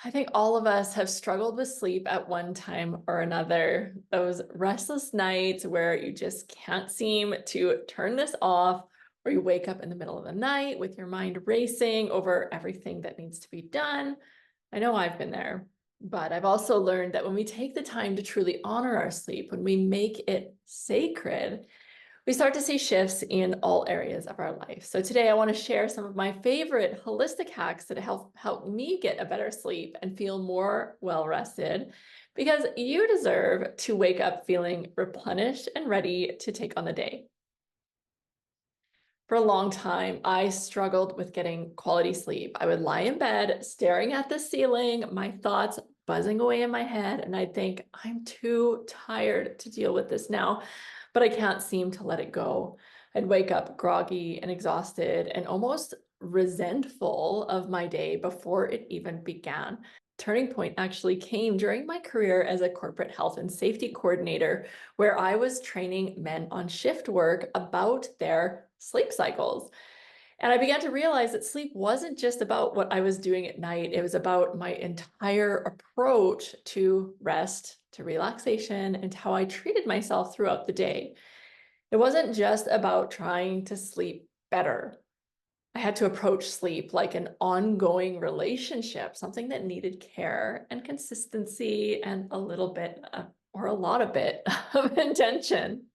I think all of us have struggled with sleep at one time or another. Those restless nights where you just can't seem to turn this off, or you wake up in the middle of the night with your mind racing over everything that needs to be done. I know I've been there, but I've also learned that when we take the time to truly honor our sleep, when we make it sacred, we start to see shifts in all areas of our life. So today I want to share some of my favorite holistic hacks that help me get a better sleep and feel more well rested, because you deserve to wake up feeling replenished and ready to take on the day. For a long time, I struggled with getting quality sleep. I would lie in bed staring at the ceiling, my thoughts buzzing away in my head, and I'd think, I'm too tired to deal with this now, but I can't seem to let it go. I'd wake up groggy and exhausted and almost resentful of my day before it even began. Turning point actually came during my career as a corporate health and safety coordinator, where I was training men on shift work about their sleep cycles. And I began to realize that sleep wasn't just about what I was doing at night. It was about my entire approach to rest, to relaxation, and how I treated myself throughout the day. It wasn't just about trying to sleep better. I had to approach sleep like an ongoing relationship, something that needed care and consistency and a little bit or a lot of bit of intention.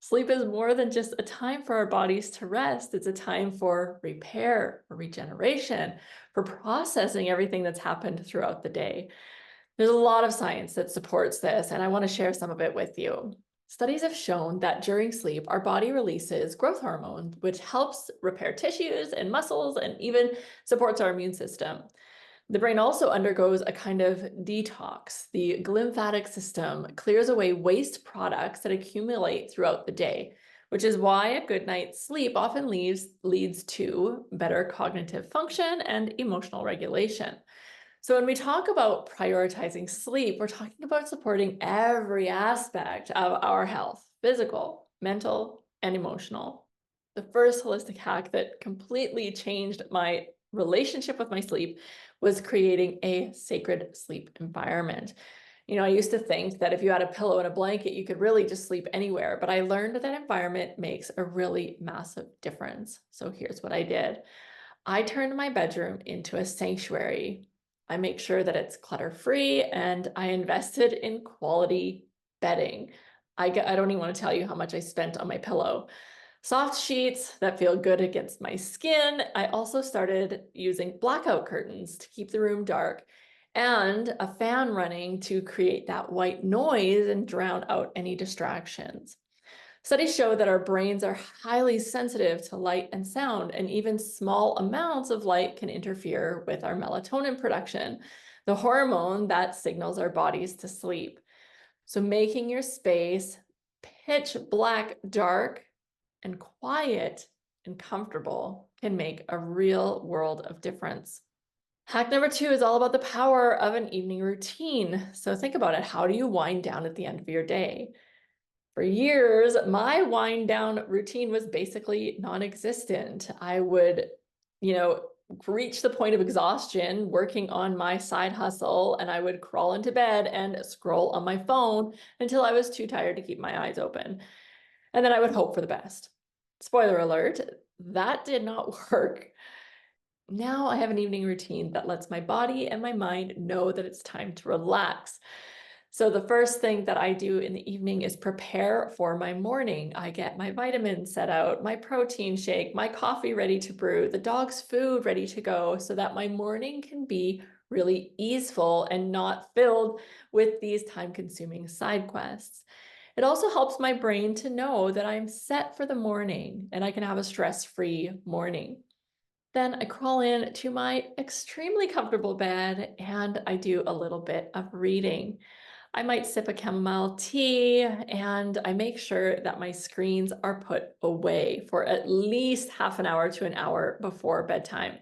Sleep is more than just a time for our bodies to rest. It's a time for repair, for regeneration, for processing everything that's happened throughout the day. There's a lot of science that supports this, and I want to share some of it with you. Studies have shown that during sleep, our body releases growth hormone, which helps repair tissues and muscles and even supports our immune system. The brain also undergoes a kind of detox. The lymphatic system clears away waste products that accumulate throughout the day, which is why a good night's sleep often leads to better cognitive function and emotional regulation. So when we talk about prioritizing sleep, we're talking about supporting every aspect of our health, physical, mental, and emotional. The first holistic hack that completely changed my relationship with my sleep was creating a sacred sleep environment. I used to think that if you had a pillow and a blanket, you could really just sleep anywhere, but I learned that environment makes a really massive difference. So here's what I did. I turned my bedroom into a sanctuary. I make sure that it's clutter-free, and I invested in quality bedding. I don't even want to tell you how much I spent on my pillow. Soft sheets that feel good against my skin. I also started using blackout curtains to keep the room dark, and a fan running to create that white noise and drown out any distractions. Studies show that our brains are highly sensitive to light and sound, and even small amounts of light can interfere with our melatonin production, the hormone that signals our bodies to sleep. So making your space pitch black dark and quiet and comfortable can make a real world of difference. Hack number 2 is all about the power of an evening routine. So think about it. How do you wind down at the end of your day? For years, my wind down routine was basically non-existent. I would, you know, reach the point of exhaustion working on my side hustle, and I would crawl into bed and scroll on my phone until I was too tired to keep my eyes open. And then I would hope for the best. Spoiler alert, that did not work. Now I have an evening routine that lets my body and my mind know that it's time to relax. So the first thing that I do in the evening is prepare for my morning. I get my vitamins set out, my protein shake, my coffee ready to brew, the dog's food ready to go, so that my morning can be really easeful and not filled with these time-consuming side quests. It also helps my brain to know that I'm set for the morning and I can have a stress-free morning. Then I crawl in to my extremely comfortable bed and I do a little bit of reading. I might sip a chamomile tea, and I make sure that my screens are put away for at least half an hour to an hour before bedtime.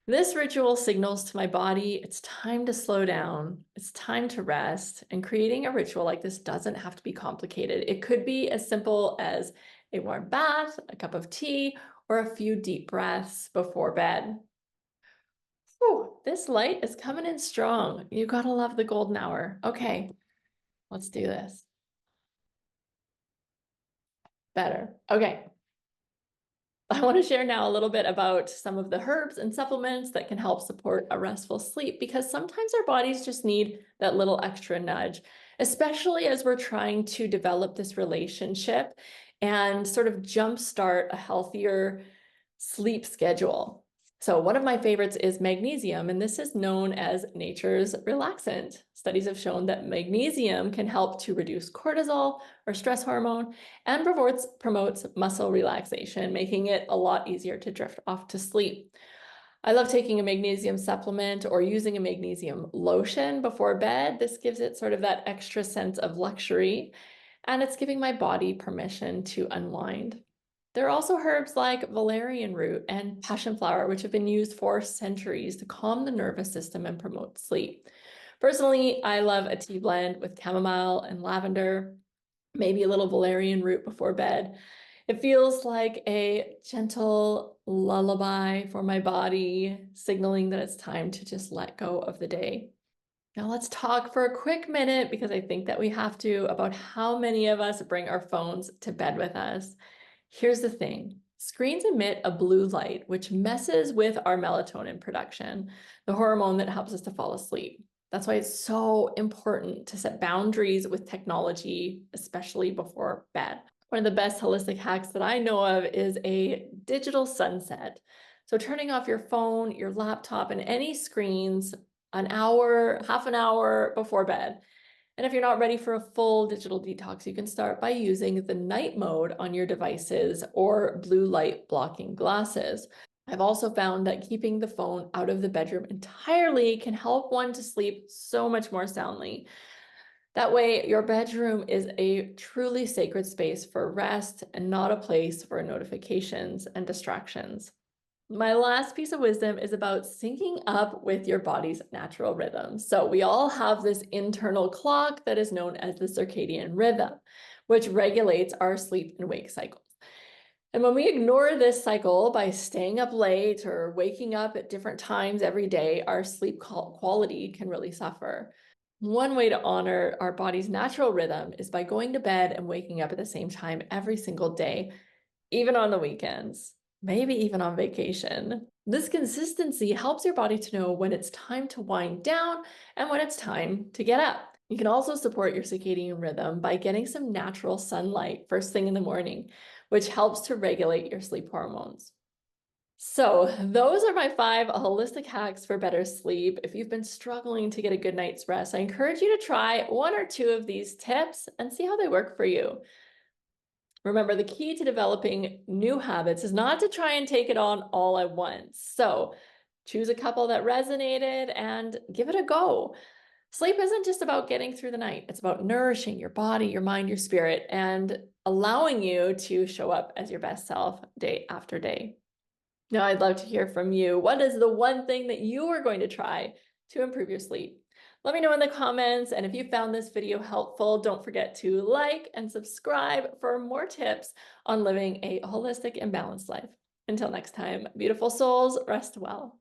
This ritual signals to my body it's time to slow down, it's time to rest, and creating a ritual like this doesn't have to be complicated. It could be as simple as a warm bath, a cup of tea, or a few deep breaths before bed. Whew, this light is coming in strong. You gotta love the golden hour. Okay, let's do this. Better. Okay. I want to share now a little bit about some of the herbs and supplements that can help support a restful sleep because sometimes our bodies just need that little extra nudge, especially as we're trying to develop this relationship and sort of jumpstart a healthier sleep schedule. So one of my favorites is magnesium, and this is known as nature's relaxant. Studies have shown that magnesium can help to reduce cortisol or stress hormone and promotes muscle relaxation, making it a lot easier to drift off to sleep. I love taking a magnesium supplement or using a magnesium lotion before bed. This gives it sort of that extra sense of luxury, and it's giving my body permission to unwind. There are also herbs like valerian root and passion flower, which have been used for centuries to calm the nervous system and promote sleep. Personally, I love a tea blend with chamomile and lavender, maybe a little valerian root before bed. It feels like a gentle lullaby for my body, signaling that it's time to just let go of the day. Now let's talk for a quick minute, because I think that we have to, about how many of us bring our phones to bed with us. Here's the thing. Screens emit a blue light, which messes with our melatonin production, the hormone that helps us to fall asleep. That's why it's so important to set boundaries with technology, especially before bed. One of the best holistic hacks that I know of is a digital sunset. So turning off your phone, your laptop, and any screens an hour, half an hour before bed. And if you're not ready for a full digital detox, you can start by using the night mode on your devices or blue light blocking glasses. I've also found that keeping the phone out of the bedroom entirely can help one to sleep so much more soundly. That way, your bedroom is a truly sacred space for rest and not a place for notifications and distractions. My last piece of wisdom is about syncing up with your body's natural rhythms. So we all have this internal clock that is known as the circadian rhythm, which regulates our sleep and wake cycles. And when we ignore this cycle by staying up late or waking up at different times every day, our sleep quality can really suffer. One way to honor our body's natural rhythm is by going to bed and waking up at the same time every single day, even on the weekends, maybe even on vacation. This consistency helps your body to know when it's time to wind down and when it's time to get up. You can also support your circadian rhythm by getting some natural sunlight first thing in the morning, which helps to regulate your sleep hormones. So those are my 5 holistic hacks for better sleep. If you've been struggling to get a good night's rest, I encourage you to try 1 or 2 of these tips and see how they work for you. Remember, the key to developing new habits is not to try and take it on all at once. So choose a couple that resonated and give it a go. Sleep isn't just about getting through the night. It's about nourishing your body, your mind, your spirit, and allowing you to show up as your best self day after day. Now, I'd love to hear from you. What is the one thing that you are going to try to improve your sleep? Let me know in the comments. And if you found this video helpful, don't forget to like and subscribe for more tips on living a holistic and balanced life. Until next time, beautiful souls, rest well.